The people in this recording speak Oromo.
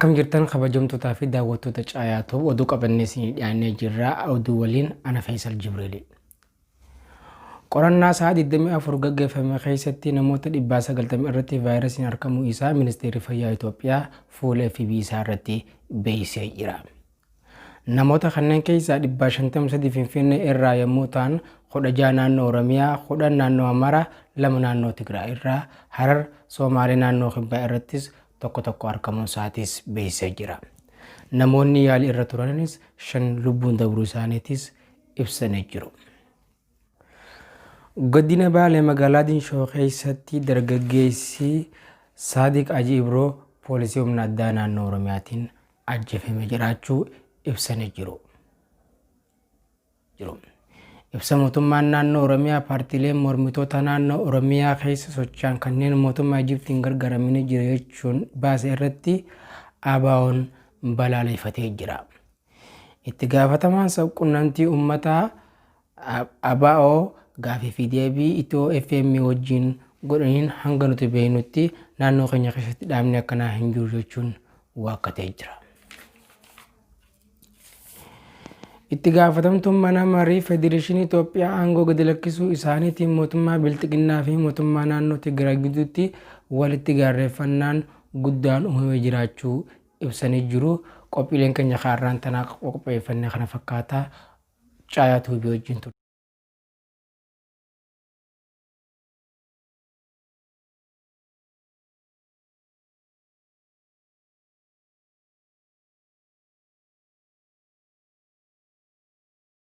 Akkam jirtan kabajamtootaa fi daawwattoota caayaatoo oduu qabanneesii dhiyaannee jirra. Oduu waliin ana Faisal Jibriil. Qorannaa sa'a 24 gaggeeffame keessatti namoota 990 irratti vaayirasiin argamuu isaa Ministeerri Fayyaa Itoophiyaa fuula FB isaa irratti beeksisee jira. Namoota kanneen keessaa 553 Finfinnee irraa yommuu ta'an 16 naannoo Oromiyaa, 10 naannoo Amaaraa, 2 naannoo Tigraay irraa, Harar, Somaalee naannoo Kibbaa irrattis tokko argamuun isaatis beeksisee jira. Namoonni yaalii irra turanis 5 lubbuun darbuu isaaniitis ibsanii jiru. Godina Baalee magaalaa Dinshoo keessatti dargaggeessi Saadiq Aji Ibroo poolisii humna addaa naannoo Oromiyaatiin ajjeefamee jiraachuu ibsanii jiru. Ibsa mootummaan naannoo Oromiyaa paartiileen mormitoota naannoo Oromiyaa keessa socho'an kanneen mootummaa Ijiptiin gargaaramanii jiru jechuun baasee irratti ABO'n balaaleffatee jira. Itti gaafatamaan sabquunnamtii uummataa ABO gaafii fi deebii Itoo FM wajjin godhaniin hanga nuti beeknutti naannoo keenya keessatti dhaabni akkanaa hin jiru jechuun waakkatee jira. Itti gaafatamtuun mana marii Federeeshinii Itoophiyaa aangoo gadi lakkisuu isaaniitiin mootummaa Bilxiginnaa fi mootummaa naannoo Tigraay gidduutti walitti gaarreeffannaan guddaan uumamee jiraachuu ibsanii jiru. Qophiileen keenya har'aan tanaa qopheeffannee kana fakkaataa caayaatu wajjin ture.